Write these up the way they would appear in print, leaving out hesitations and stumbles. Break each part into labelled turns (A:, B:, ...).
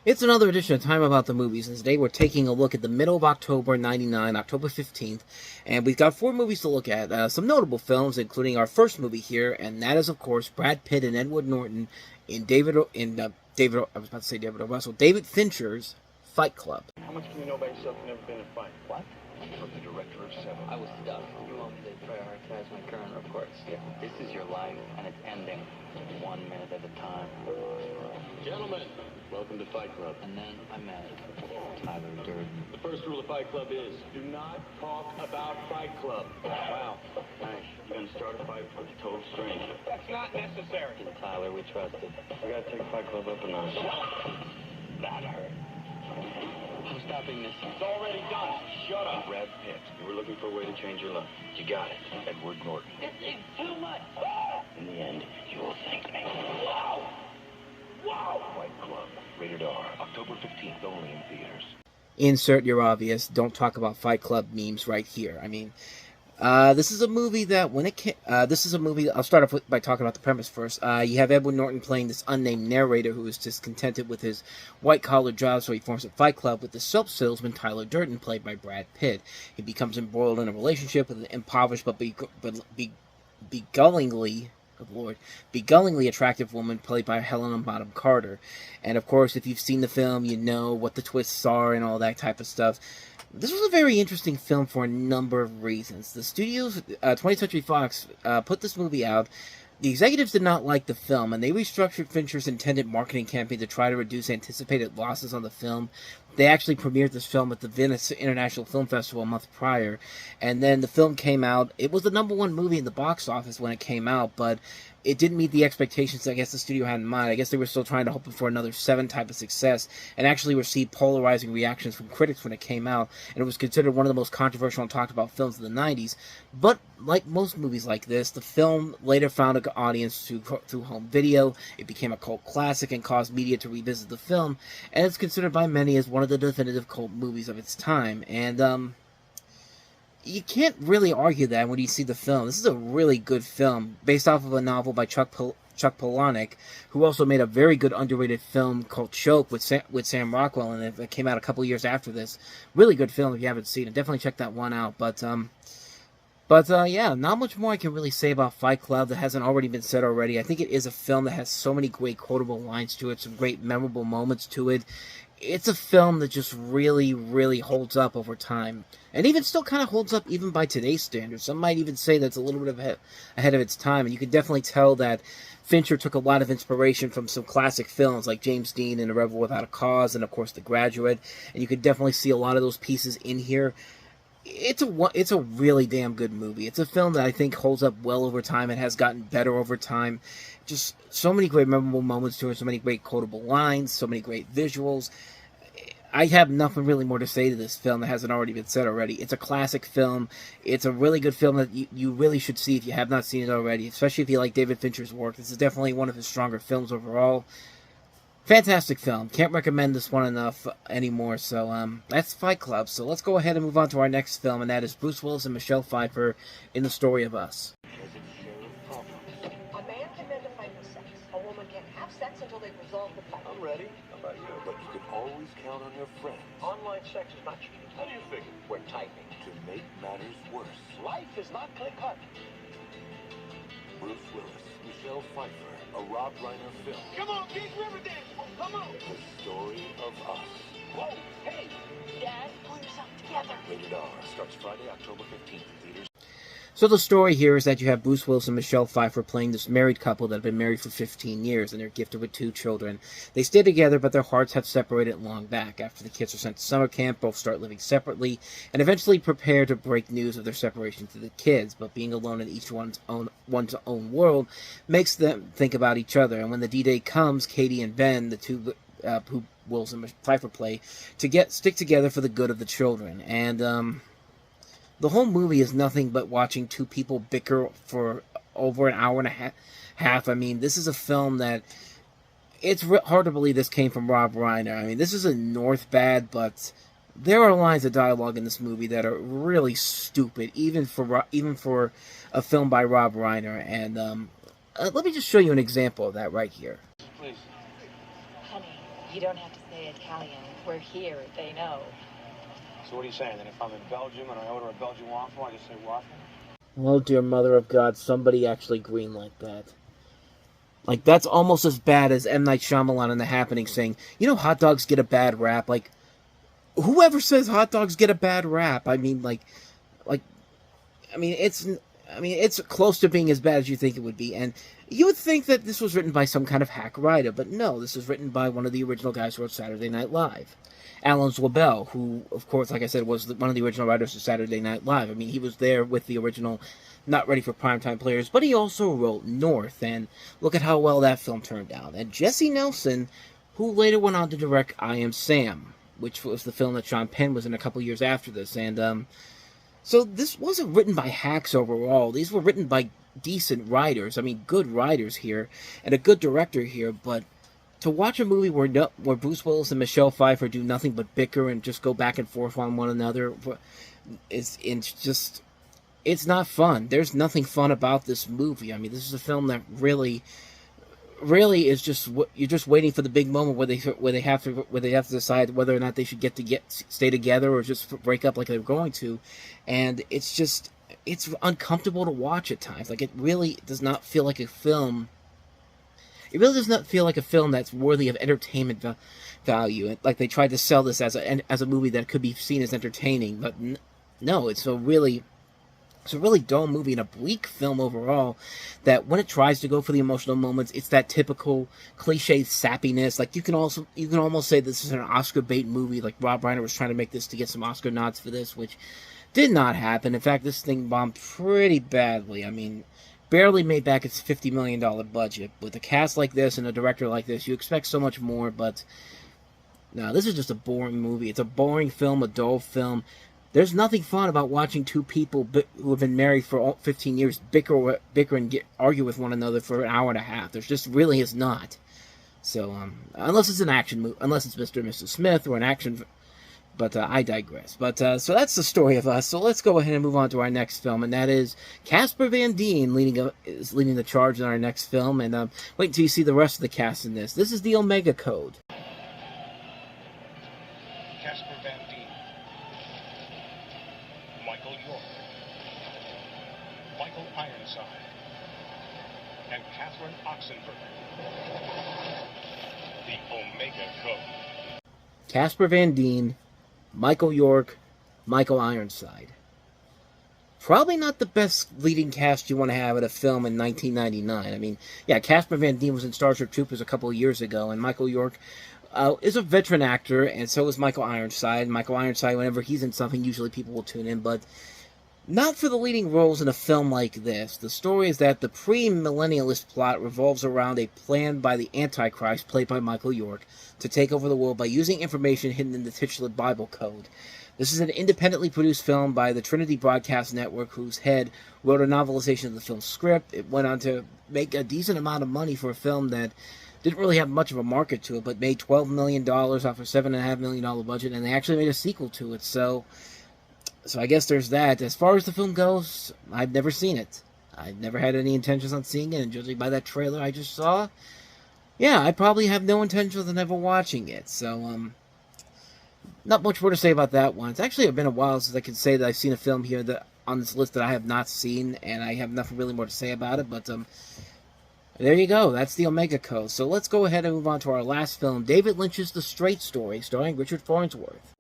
A: It's another edition of Time About the Movies, and today we're taking a look at the middle of October '99, October 15th, and we've got 4 movies to look at. Some notable films, including our first movie here, and that is, of course, Brad Pitt and Edward Norton in David O. Russell, David Fincher's Fight Club.
B: How much can you know about yourself? You've never been in a fight.
C: What?
B: From the director of 7.
C: I was stuck. You want me to prioritize my current reports? Yeah. This is your life, and it's ending 1 minute at a time.
B: Gentlemen, welcome to Fight Club.
C: And then I met Tyler Durden.
B: The first rule of Fight Club is, do not talk about Fight Club. Wow. Thanks. You're going to start a fight with a total stranger. That's not necessary.
C: In Tyler, we trusted.
B: We got to take Fight Club up a notch.
C: That hurt. I'm stopping this.
B: It's already done. Shut up. Brad Pitt, you were looking for a way to change your life. You got it. Edward Norton.
C: It's too much.
B: In the end, you will thank me. Wow! Wow! Fight Club. Rated R. October 15th, only in theaters.
A: Insert your obvious "don't talk about Fight Club" memes right here. I mean, this is a movie that I'll start off by talking about the premise first. You have Edward Norton playing this unnamed narrator who is discontented with his white-collar job, so he forms a fight club with the soap salesman Tyler Durden, played by Brad Pitt. He becomes embroiled in a relationship with an impoverished but beguilingly attractive woman played by Helena Bonham Carter. And of course, if you've seen the film, you know what the twists are and all that type of stuff. This was a very interesting film for a number of reasons. The studios, 20th Century Fox, put this movie out. The executives did not like the film, and they restructured Fincher's intended marketing campaign to try to reduce anticipated losses on the film. They actually premiered this film at the Venice International Film Festival a month prior, and then the film came out. It was the #1 movie in the box office when it came out, but it didn't meet the expectations I guess the studio had in mind. I guess they were still trying to hope for another 7 type of success, and actually received polarizing reactions from critics when it came out, and it was considered one of the most controversial and talked about films of the 90s. But like most movies like this, the film later found an audience through home video. It became a cult classic and caused media to revisit the film, and it's considered by many as one of the definitive cult movies of its time. And you can't really argue that when you see the film. This is a really good film, based off of a novel by Chuck Palahniuk, who also made a very good underrated film called Choke with Sam Rockwell, and it came out a couple years after this. Really good film if you haven't seen it. Definitely check that one out. But yeah, not much more I can really say about Fight Club that hasn't already been said already. I think it is a film that has so many great quotable lines to it, some great memorable moments to it. It's a film that just really, really holds up over time. And even still kind of holds up even by today's standards. Some might even say that's a little bit ahead of its time. And you can definitely tell that Fincher took a lot of inspiration from some classic films like James Dean and A Rebel Without a Cause and, of course, The Graduate. And you can definitely see a lot of those pieces in here. It's a really damn good movie. It's a film that I think holds up well over time. It has gotten better over time. Just so many great memorable moments to it, so many great quotable lines, so many great visuals. I have nothing really more to say to this film that hasn't already been said already. It's a classic film. It's a really good film that you really should see if you have not seen it already, especially if you like David Fincher's work. This is definitely one of his stronger films overall. Fantastic film. Can't recommend this one enough anymore. So that's Fight Club. So let's go ahead and move on to our next film, and that is Bruce Willis and Michelle Pfeiffer in The Story of Us.
D: A man can mend a fight with sex. A woman can't have sex until they've resolved the fight.
B: I'm ready. How about you? But you can always count on your friends. Online sex is not cheating. How do you figure? We're typing. To make matters worse. Life is not clear-cut. Bruce Willis, Michelle Pfeiffer, a Rob Reiner film. Come on, Big Riverdale! Come on! The Story of Us. Whoa, hey!
D: Dad, pull yourself together.
B: Rated R. Starts Friday, October 15th in theaters.
A: So the story here is that you have Bruce Willis and Michelle Pfeiffer playing this married couple that have been married for 15 years, and they're gifted with 2 children. They stay together, but their hearts have separated long back. After the kids are sent to summer camp, both start living separately, and eventually prepare to break news of their separation to the kids. But being alone in each one's own world makes them think about each other. And when the D-Day comes, Katie and Ben, the 2 who Willis and Pfeiffer play, stick together for the good of the children. And the whole movie is nothing but watching 2 people bicker for over an hour and a half. I mean, this is a film that it's hard to believe this came from Rob Reiner. I mean, this is a North bad, but there are lines of dialogue in this movie that are really stupid, even for a film by Rob Reiner. And let me just show you an example of that right here.
B: Please.
D: Honey, you don't have to say
E: Italian. We're here, they know.
F: So what are you saying? That if I'm in Belgium and I order a Belgian waffle, I just say waffle?
A: Oh, dear mother of God, somebody actually greenlit that. Like, that's almost as bad as M. Night Shyamalan in The Happening saying, you know, hot dogs get a bad rap. Like, whoever says hot dogs get a bad rap? I mean, it's close to being as bad as you think it would be. And you would think that this was written by some kind of hack writer, but no, this was written by one of the original guys who wrote Saturday Night Live. Alan Zwabel, who, of course, like I said, was one of the original writers of Saturday Night Live. I mean, he was there with the original Not Ready for Primetime Players, but he also wrote North, and look at how well that film turned out. And Jesse Nelson, who later went on to direct I Am Sam, which was the film that Sean Penn was in a couple years after this. And so this wasn't written by hacks overall. These were written by decent writers. I mean, good writers here, and a good director here, but to watch a movie where Bruce Willis and Michelle Pfeiffer do nothing but bicker and just go back and forth on one another, it's not fun. There's nothing fun about this movie. I mean, this is a film that really is just, you're just waiting for the big moment where they have to decide whether or not they should stay together or just break up like they're going to, and it's uncomfortable to watch at times. Like, it really does not feel like a film. It really does not feel like a film that's worthy of entertainment value. Like they tried to sell this as a movie that could be seen as entertaining, but no, it's a really dull movie and a bleak film overall. That when it tries to go for the emotional moments, it's that typical cliche sappiness. Like you can almost say this is an Oscar bait movie. Like Rob Reiner was trying to make this to get some Oscar nods for this, which did not happen. In fact, this thing bombed pretty badly. I mean, barely made back its $50 million budget. With a cast like this and a director like this, you expect so much more, but no, this is just a boring movie. It's a boring film, a dull film. There's nothing fun about watching two people who have been married for 15 years bicker and argue with one another for an hour and a half. There just really is not. So, unless it's an action movie, unless it's Mr. and Mrs. Smith or an action. But I digress. But so that's the story of us. So let's go ahead and move on to our next film, and that is Casper Van Dien is leading the charge in our next film. And wait until you see the rest of the cast in this. This is the Omega Code.
F: Casper Van Dien, Michael York, Michael Ironside, and Catherine Oxenberg. The Omega Code.
A: Casper Van Dien, Michael York, Michael Ironside. Probably not the best leading cast you want to have at a film in 1999. I mean, yeah, Casper Van Dien was in Starship Troopers a couple of years ago, and Michael York is a veteran actor, and so is Michael Ironside. Michael Ironside, whenever he's in something, usually people will tune in, but not for the leading roles in a film like this. The story is that the pre-millennialist plot revolves around a plan by the Antichrist, played by Michael York, to take over the world by using information hidden in the titular Bible code. This is an independently produced film by the Trinity Broadcast Network, whose head wrote a novelization of the film's script. It went on to make a decent amount of money for a film that didn't really have much of a market to it, but made $12 million off a $7.5 million budget, and they actually made a sequel to it. So I guess there's that. As far as the film goes, I've never seen it. I've never had any intentions on seeing it, and judging by that trailer I just saw, yeah, I probably have no intentions of ever watching it. So, not much more to say about that one. It's actually been a while since I can say that I've seen a film here on this list that I have not seen, and I have nothing really more to say about it, but there you go. That's the Omega Code. So let's go ahead and move on to our last film, David Lynch's The Straight Story, starring Richard Farnsworth.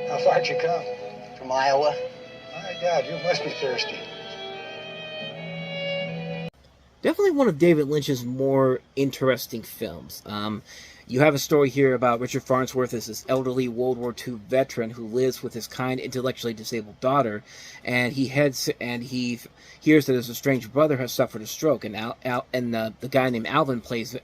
G: How far'd you come?
H: From Iowa.
G: My God, you must be thirsty.
A: Definitely one of David Lynch's more interesting films. You have a story here about Richard Farnsworth as this elderly World War II veteran who lives with his kind, intellectually disabled daughter, and he hears that his estranged brother has suffered a stroke, and the guy named Alvin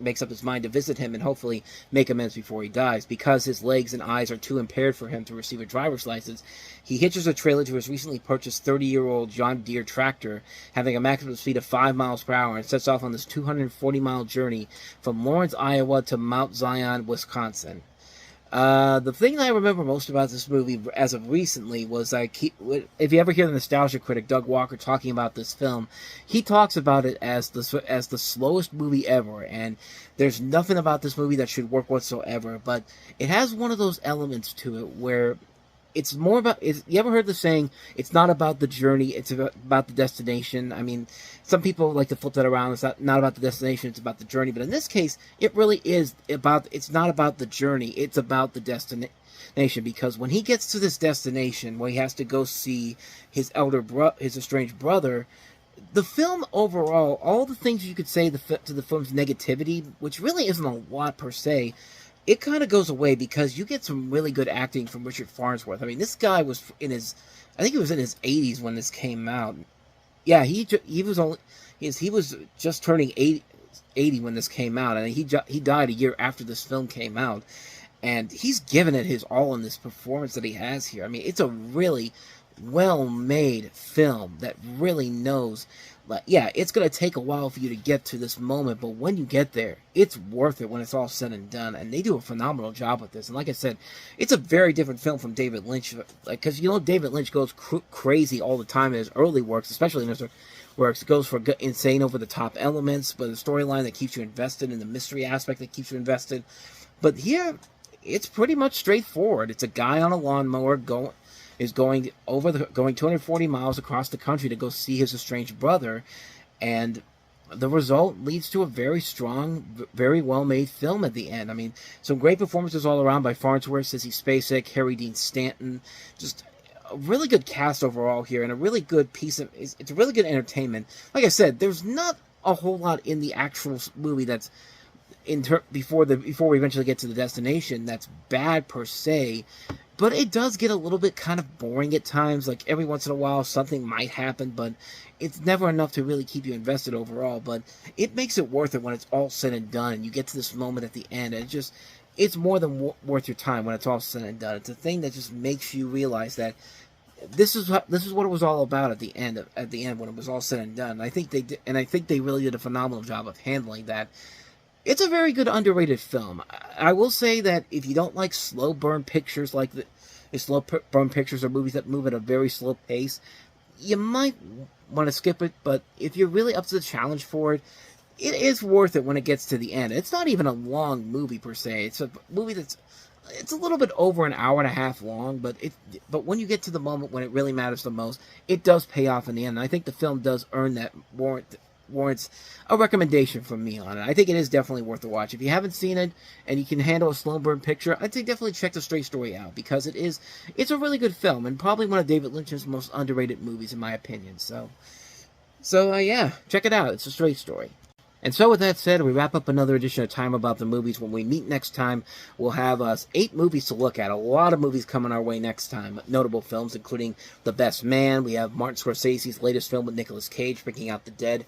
A: makes up his mind to visit him and hopefully make amends before he dies. Because his legs and eyes are too impaired for him to receive a driver's license, he hitches a trailer to his recently purchased 30-year-old John Deere tractor, having a maximum speed of 5 miles per hour, and sets off on this 240-mile journey from Lawrence, Iowa to Mount Zion, Wisconsin. The thing that I remember most about this movie as of recently was if you ever hear the nostalgia critic Doug Walker talking about this film, he talks about it as the slowest movie ever, and there's nothing about this movie that should work whatsoever, but it has one of those elements to it where it's more about, you ever heard the saying, it's not about the journey, it's about the destination? I mean, some people like to flip that around. It's not about the destination, it's about the journey. But in this case, it really is it's not about the journey, it's about the destination. Because when he gets to this destination, where he has to go see his estranged brother, the film overall, all the things you could say to the film's negativity, which really isn't a lot per se, it kind of goes away because you get some really good acting from Richard Farnsworth. I mean, this guy was I think he was in his 80s when this came out. Yeah, he was just turning 80 when this came out, and he died a year after this film came out. And he's given it his all in this performance that he has here. I mean, it's a really well-made film that really knows, like, yeah, it's going to take a while for you to get to this moment, but when you get there, it's worth it when it's all said and done, and they do a phenomenal job with this. And like I said, it's a very different film from David Lynch, because, David Lynch goes crazy all the time in his early works, especially in his works. It goes for insane over-the-top elements, but a storyline that keeps you invested, and the mystery aspect that keeps you invested. But here, it's pretty much straightforward. It's a guy on a lawnmower going 240 miles across the country to go see his estranged brother, and the result leads to a very strong, very well-made film at the end. I mean, some great performances all around by Farnsworth, Sissy Spacek, Harry Dean Stanton. Just a really good cast overall here, and a really good piece of it's a really good entertainment. Like I said, there's not a whole lot in the actual movie that's before we eventually get to the destination that's bad per se. But it does get a little bit kind of boring at times. Like, every once in a while, something might happen, but it's never enough to really keep you invested overall. But it makes it worth it when it's all said and done, and you get to this moment at the end, and it's more than worth your time when it's all said and done. It's a thing that just makes you realize that this is what it was all about at the end when it was all said and done. And I think they really did a phenomenal job of handling that. It's a very good underrated film. I will say that if you don't like slow burn pictures or movies that move at a very slow pace, you might want to skip it. But if you're really up to the challenge for it, it is worth it when it gets to the end. It's not even a long movie per se. It's a movie it's a little bit over an hour and a half long, but when you get to the moment when it really matters the most, it does pay off in the end. And I think the film does earn that warrants a recommendation from me on it. I think it is definitely worth a watch. If you haven't seen it and you can handle a slow burn picture, I'd say definitely check The Straight Story out, because it's a really good film, and probably one of David Lynch's most underrated movies in my opinion. So yeah, check it out. It's A Straight Story. And so with that said, we wrap up another edition of Time About the Movies. When we meet next time, we'll have 8 movies to look at. A lot of movies coming our way next time. Notable films including The Best Man. We have Martin Scorsese's latest film with Nicolas Cage, Bringing Out the Dead.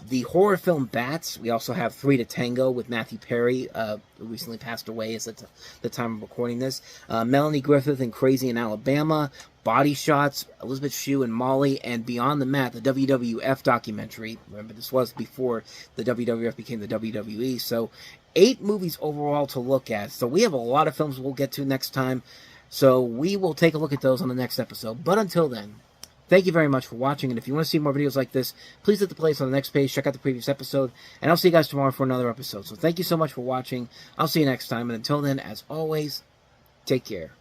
A: The horror film Bats. We also have 3 to Tango with Matthew Perry, who recently passed away at the time of recording this. Melanie Griffith and Crazy in Alabama. Body Shots, Elizabeth Shue and Molly, and Beyond the Mat, the WWF documentary. Remember, this was before the WWF became the WWE. So 8 movies overall to look at. So we have a lot of films we'll get to next time. So we will take a look at those on the next episode. But until then, thank you very much for watching, and if you want to see more videos like this, please hit the playlist on the next page, check out the previous episode, and I'll see you guys tomorrow for another episode. So thank you so much for watching. I'll see you next time, and until then, as always, take care.